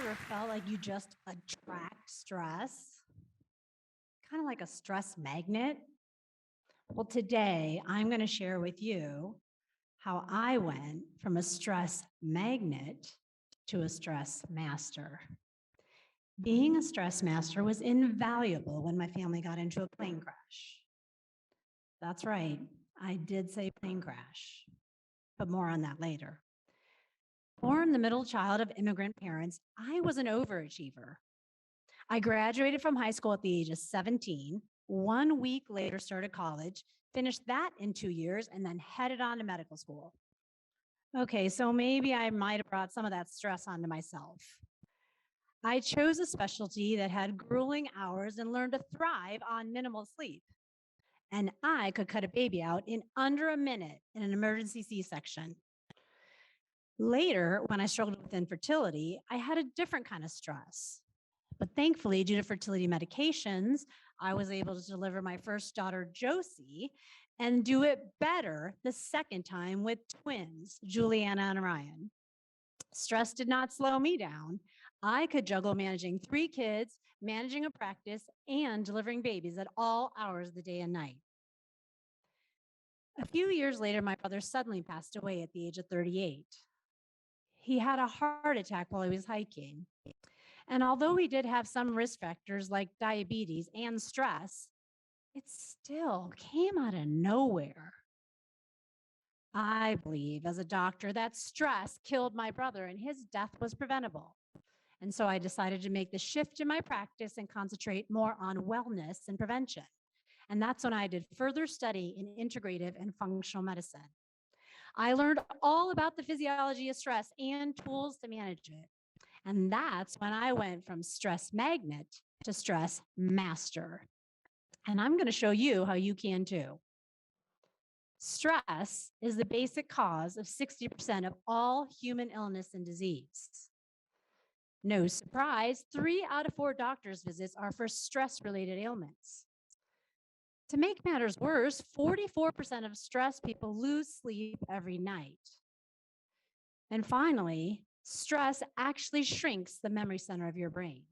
ever felt like you just attract stress? Kind of like a stress magnet? Well, today I'm going to share with you how I went from a stress magnet to a stress master. Being a stress master was invaluable when my family got into a plane crash. That's right, I did say plane crash, but more on that later. Born the middle child of immigrant parents, I was an overachiever. I graduated from high school at the age of 17. 1 week later, started college, finished that in 2 years, and then headed on to medical school. Okay, so maybe I might have brought some of that stress onto myself. I chose a specialty that had grueling hours and learned to thrive on minimal sleep. And I could cut a baby out in under a minute in an emergency C-section. Later, when I struggled with infertility, I had a different kind of stress. But thankfully, due to fertility medications, I was able to deliver my first daughter, Josie, and do it better the second time with twins, Juliana and Ryan. Stress did not slow me down. I could juggle managing 3 kids, managing a practice, and delivering babies at all hours of the day and night. A few years later, my brother suddenly passed away at the age of 38. He had a heart attack while he was hiking. And although he did have some risk factors like diabetes and stress, it still came out of nowhere. I believe, as a doctor, that stress killed my brother and his death was preventable. And so I decided to make the shift in my practice and concentrate more on wellness and prevention. And that's when I did further study in integrative and functional medicine. I learned all about the physiology of stress and tools to manage it. And that's when I went from stress magnet to stress master. And I'm going to show you how you can too. Stress is the basic cause of 60% of all human illness and disease. No surprise, 3 out of 4 doctor's visits are for stress-related ailments. To make matters worse, 44% of stressed people lose sleep every night. And finally, stress actually shrinks the memory center of your brain.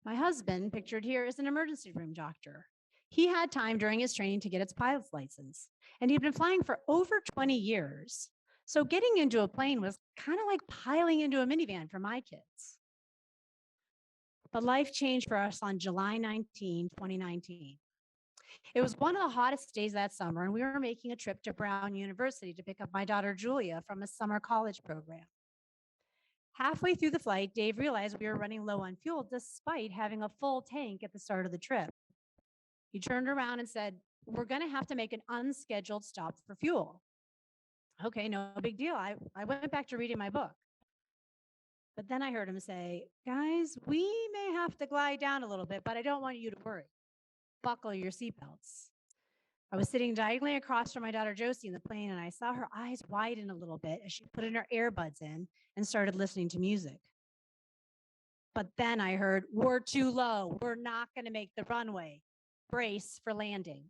My husband, pictured here, is an emergency room doctor. He had time during his training to get his pilot's license, and he'd been flying for over 20 years. So getting into a plane was kind of like piling into a minivan for my kids. But life changed for us on July 19, 2019. It was one of the hottest days that summer, and we were making a trip to Brown University to pick up my daughter, Julia, from a summer college program. Halfway through the flight, Dave realized we were running low on fuel despite having a full tank at the start of the trip. He turned around and said, "We're going to have to make an unscheduled stop for fuel." Okay, no big deal. I went back to reading my book. But then I heard him say, "Guys, we may have to glide down a little bit, but I don't want you to worry. Buckle your seatbelts." I was sitting diagonally across from my daughter Josie in the plane, and I saw her eyes widen a little bit as she put in her earbuds in and started listening to music. But then I heard, "We're too low. We're not going to make the runway. Brace for landing."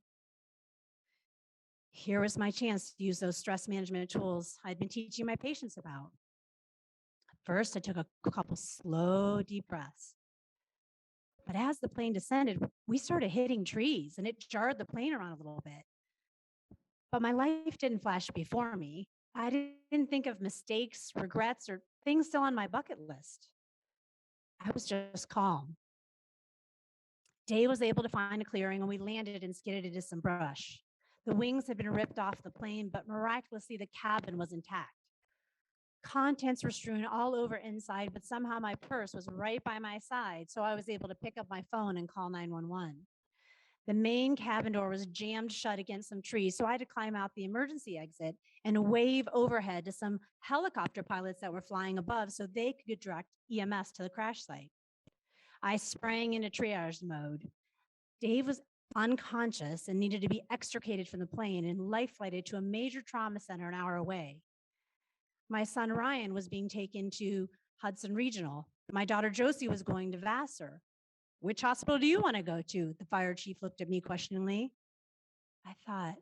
Here was my chance to use those stress management tools I'd been teaching my patients about. First, I took a couple slow, deep breaths. But as the plane descended, we started hitting trees and it jarred the plane around a little bit. But my life didn't flash before me. I didn't think of mistakes, regrets, or things still on my bucket list. I was just calm. Dave was able to find a clearing and we landed and skidded into some brush. The wings had been ripped off the plane, but miraculously the cabin was intact. Contents were strewn all over inside, but somehow my purse was right by my side, so I was able to pick up my phone and call 911. The main cabin door was jammed shut against some trees, so I had to climb out the emergency exit and wave overhead to some helicopter pilots that were flying above so they could direct EMS to the crash site. I sprang into triage mode. Dave was unconscious and needed to be extricated from the plane and life flighted to a major trauma center an hour away. My son Ryan was being taken to Hudson Regional. My daughter Josie was going to Vassar. "Which hospital do you want to go to?" The fire chief looked at me questioningly. I thought,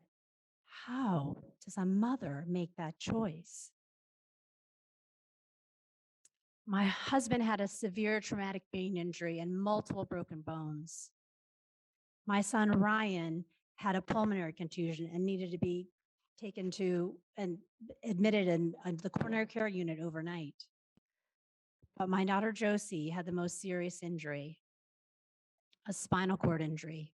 how does a mother make that choice? My husband had a severe traumatic brain injury and multiple broken bones. My son Ryan had a pulmonary contusion and needed to be taken to and admitted in the coronary care unit overnight. But my daughter Josie had the most serious injury, a spinal cord injury.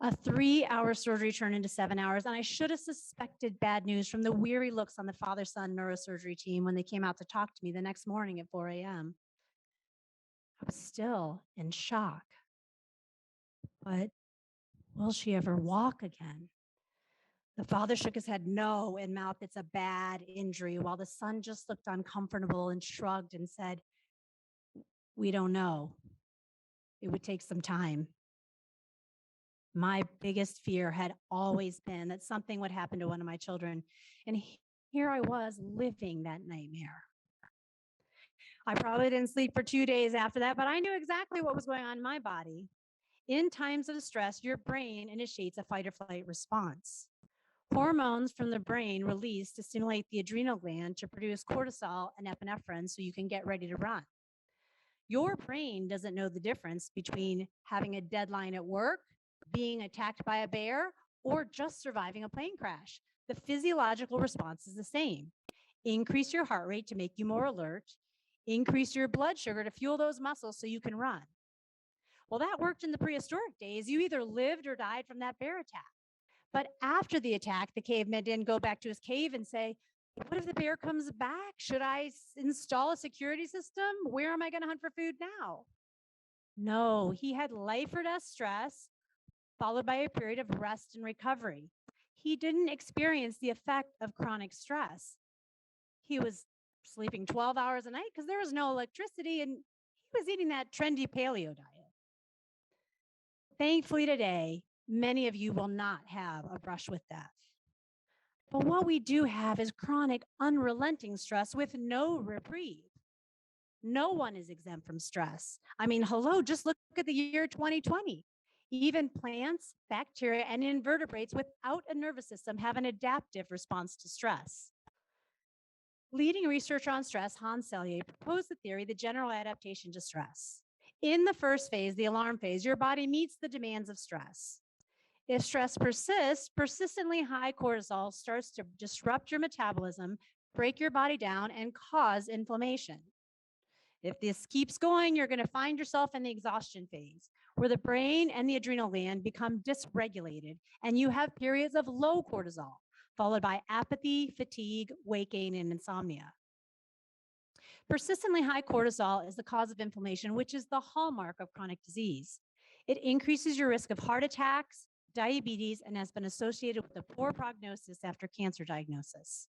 A 3-hour surgery turned into 7 hours, and I should have suspected bad news from the weary looks on the father-son neurosurgery team when they came out to talk to me the next morning at 4 a.m. I was still in shock. But will she ever walk again? The father shook his head no and mouthed, "It's a bad injury," while the son just looked uncomfortable and shrugged and said, "We don't know. It would take some time." My biggest fear had always been that something would happen to one of my children. And here I was living that nightmare. I probably didn't sleep for 2 days after that, but I knew exactly what was going on in my body. In times of stress, your brain initiates a fight or flight response. Hormones from the brain release to stimulate the adrenal gland to produce cortisol and epinephrine so you can get ready to run. Your brain doesn't know the difference between having a deadline at work, being attacked by a bear, or just surviving a plane crash. The physiological response is the same. Increase your heart rate to make you more alert, increase your blood sugar to fuel those muscles so you can run. Well, that worked in the prehistoric days. You either lived or died from that bear attack. But after the attack, the caveman didn't go back to his cave and say, "What if the bear comes back? Should I install a security system? Where am I going to hunt for food now?" No, he had life or death stress followed by a period of rest and recovery. He didn't experience the effect of chronic stress. He was sleeping 12 hours a night because there was no electricity, and he was eating that trendy paleo diet. Thankfully, today, many of you will not have a brush with death. But what we do have is chronic, unrelenting stress with no reprieve. No one is exempt from stress. I mean, hello, just look at the year 2020. Even plants, bacteria, and invertebrates without a nervous system have an adaptive response to stress. Leading researcher on stress, Hans Selye, proposed the theory, the general adaptation to stress. In the first phase, the alarm phase, your body meets the demands of stress. If stress persists, persistently high cortisol starts to disrupt your metabolism, break your body down, and cause inflammation. If this keeps going, you're going to find yourself in the exhaustion phase, where the brain and the adrenal gland become dysregulated, and you have periods of low cortisol, followed by apathy, fatigue, weight gain, and insomnia. Persistently high cortisol is the cause of inflammation, which is the hallmark of chronic disease. It increases your risk of heart attacks, diabetes, and has been associated with a poor prognosis after cancer diagnosis.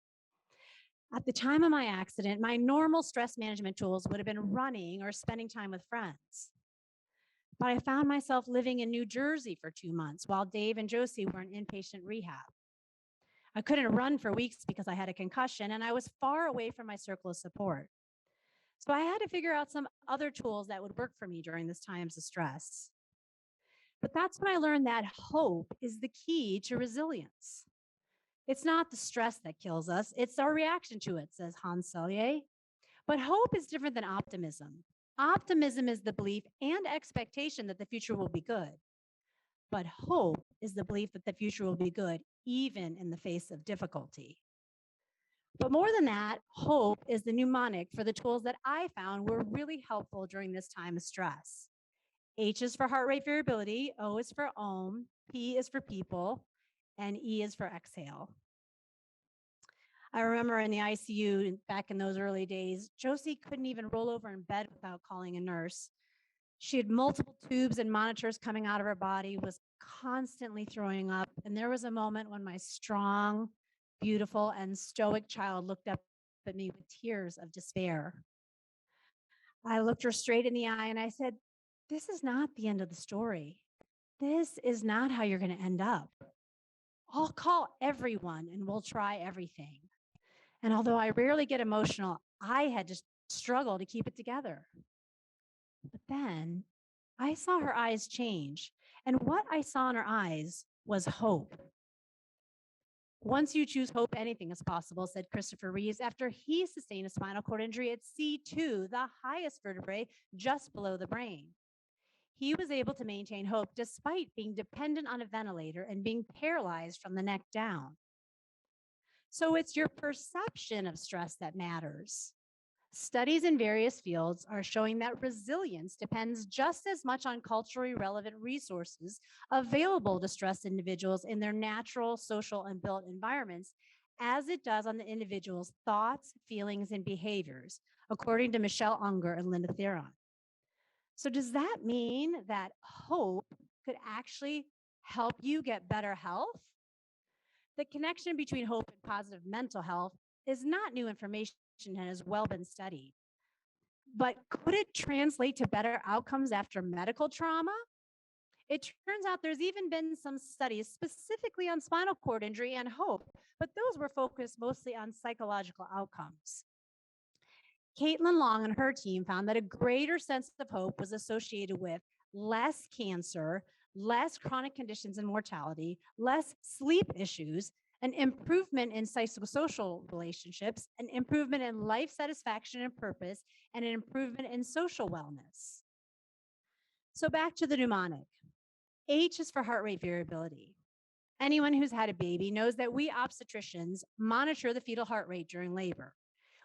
At the time of my accident, my normal stress management tools would have been running or spending time with friends. But I found myself living in New Jersey for 2 months while Dave and Josie were in inpatient rehab. I couldn't run for weeks because I had a concussion, and I was far away from my circle of support. So I had to figure out some other tools that would work for me during this times of stress. But that's when I learned that hope is the key to resilience. It's not the stress that kills us, it's our reaction to it, says Hans Selye. But hope is different than optimism. Optimism is the belief and expectation that the future will be good. But hope is the belief that the future will be good, even in the face of difficulty. But more than that, hope is the mnemonic for the tools that I found were really helpful during this time of stress. H is for heart rate variability, O is for ohm, P is for people, and E is for exhale. I remember in the ICU back in those early days, Josie couldn't even roll over in bed without calling a nurse. She had multiple tubes and monitors coming out of her body, was constantly throwing up. And there was a moment when my strong, beautiful, and stoic child looked up at me with tears of despair. I looked her straight in the eye and I said, "This is not the end of the story. This is not how you're going to end up. I'll call everyone and we'll try everything." And although I rarely get emotional, I had to struggle to keep it together. But then I saw her eyes change. And what I saw in her eyes was hope. Once you choose hope, anything is possible, said Christopher Reeves after he sustained a spinal cord injury at C2, the highest vertebrae just below the brain. He was able to maintain hope despite being dependent on a ventilator and being paralyzed from the neck down. So it's your perception of stress that matters. Studies in various fields are showing that resilience depends just as much on culturally relevant resources available to stressed individuals in their natural, social, and built environments as it does on the individual's thoughts, feelings, and behaviors, according to Michelle Unger and Linda Theron. So does that mean that hope could actually help you get better health? The connection between hope and positive mental health is not new information and has well been studied. But could it translate to better outcomes after medical trauma? It turns out there's even been some studies specifically on spinal cord injury and hope, but those were focused mostly on psychological outcomes. Caitlin Long and her team found that a greater sense of hope was associated with less cancer, less chronic conditions and mortality, less sleep issues, an improvement in psychosocial relationships, an improvement in life satisfaction and purpose, and an improvement in social wellness. So back to the mnemonic. H is for heart rate variability. Anyone who's had a baby knows that we obstetricians monitor the fetal heart rate during labor.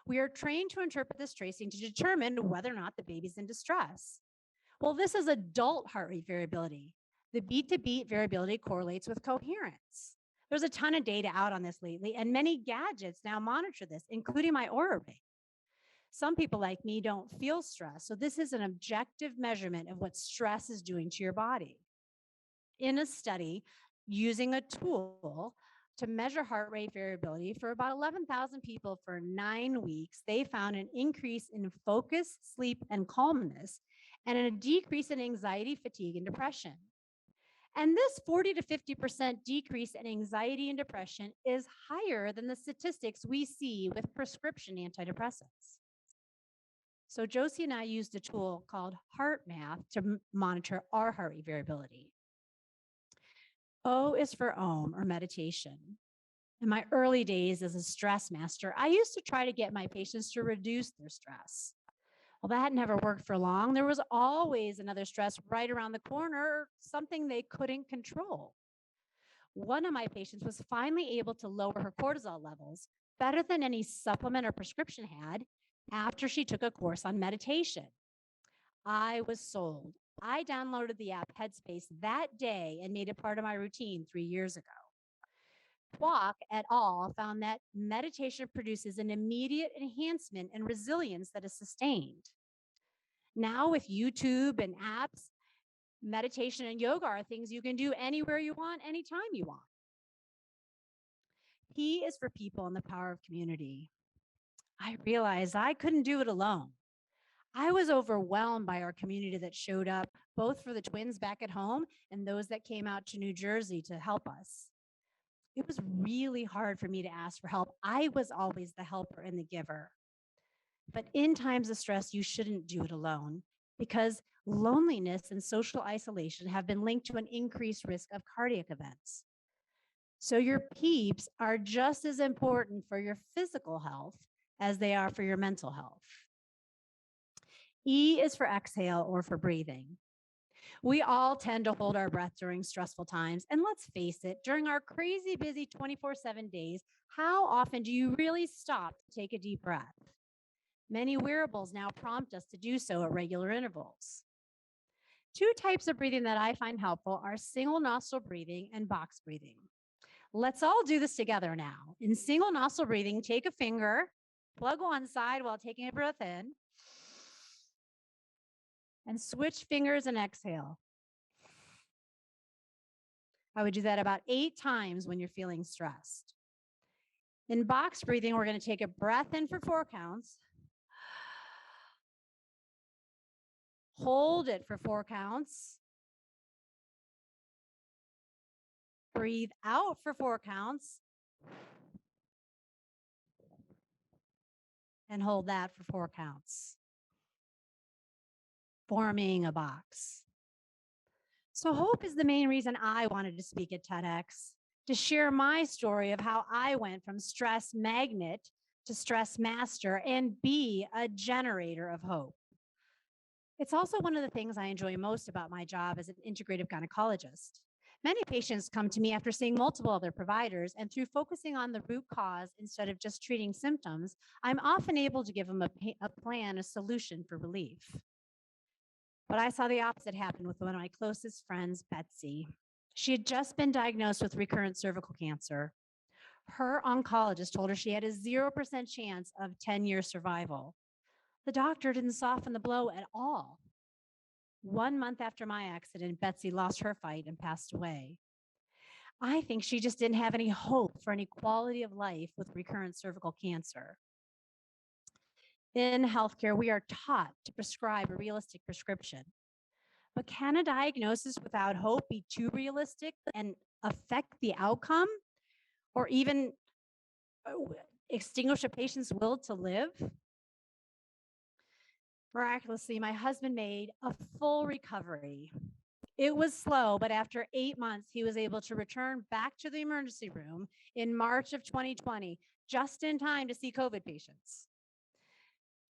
We are trained to interpret this tracing to determine whether or not the baby's in distress. Well, this is adult heart rate variability. The beat-to-beat variability correlates with coherence. There's a ton of data out on this lately, and many gadgets now monitor this, including my Aura Ring. Some people like me don't feel stress, so this is an objective measurement of what stress is doing to your body. In a study using a tool to measure heart rate variability for about 11,000 people for 9 weeks, they found an increase in focus, sleep, and calmness, and a decrease in anxiety, fatigue, and depression. And this 40 to 50% decrease in anxiety and depression is higher than the statistics we see with prescription antidepressants. So Josie and I used a tool called Heart Math to monitor our heart rate variability. O is for Om, or meditation. In my early days as a stress master, I used to try to get my patients to reduce their stress. Well, that never worked for long. There was always another stress right around the corner, something they couldn't control. One of my patients was finally able to lower her cortisol levels better than any supplement or prescription had after she took a course on meditation. I was sold. I downloaded the app Headspace that day and made it part of my routine 3 years ago. Kwok et al. Found that meditation produces an immediate enhancement and resilience that is sustained. Now with YouTube and apps, meditation and yoga are things you can do anywhere you want, anytime you want. P is for people and the power of community. I realized I couldn't do it alone. I was overwhelmed by our community that showed up, both for the twins back at home and those that came out to New Jersey to help us. It was really hard for me to ask for help. I was always the helper and the giver. But in times of stress, you shouldn't do it alone because loneliness and social isolation have been linked to an increased risk of cardiac events. So your peeps are just as important for your physical health as they are for your mental health. E is for exhale or for breathing. We all tend to hold our breath during stressful times. And let's face it, during our crazy busy 24/7 days, how often do you really stop to take a deep breath? Many wearables now prompt us to do so at regular intervals. 2 types of breathing that I find helpful are single nostril breathing and box breathing. Let's all do this together now. In single nostril breathing, take a finger, plug one side while taking a breath in, and switch fingers and exhale. I would do that about 8 times when you're feeling stressed. In box breathing, we're going to take a breath in for 4 counts, hold it for 4 counts, breathe out for 4 counts, and hold that for 4 counts, forming a box. So hope is the main reason I wanted to speak at TEDx. to share my story of how I went from stress magnet to stress master and be a generator of hope. It's also one of the things I enjoy most about my job as an integrative gynecologist. Many patients come to me after seeing multiple other providers, and through focusing on the root cause instead of just treating symptoms, I'm often able to give them a plan, a solution for relief. But I saw the opposite happen with one of my closest friends, Betsy. She had just been diagnosed with recurrent cervical cancer. Her oncologist told her she had a 0% chance of 10-year survival. The doctor didn't soften the blow at all. 1 month after my accident, Betsy lost her fight and passed away. I think she just didn't have any hope for any quality of life with recurrent cervical cancer. In healthcare, we are taught to prescribe a realistic prescription. But can a diagnosis without hope be too realistic and affect the outcome or even extinguish a patient's will to live? Miraculously, my husband made a full recovery. It was slow, but after 8 months, he was able to return back to the emergency room in March of 2020, just in time to see COVID patients.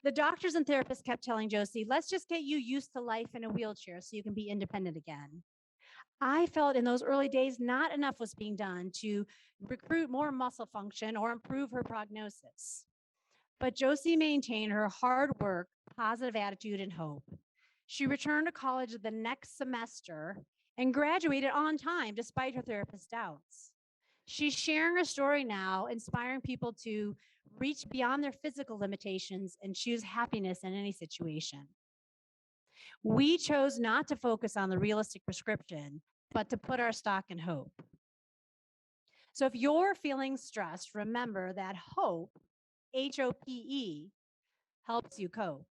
The doctors and therapists kept telling Josie, let's just get you used to life in a wheelchair so you can be independent again. I felt in those early days not enough was being done to recruit more muscle function or improve her prognosis. But Josie maintained her hard work, positive attitude, and hope. She returned to college the next semester and graduated on time despite her therapist's doubts. She's sharing her story now, inspiring people to reach beyond their physical limitations and choose happiness in any situation. We chose not to focus on the realistic prescription, but to put our stock in hope. So if you're feeling stressed, remember that hope, HOPE, helps you cope.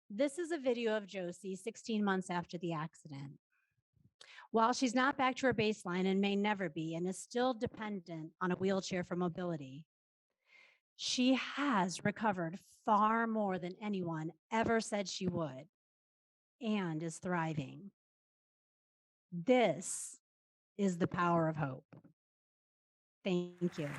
This is a video of Josie 16 months after the accident. While she's not back to her baseline and may never be, and is still dependent on a wheelchair for mobility, she has recovered far more than anyone ever said she would and is thriving. This is the power of hope. Thank you.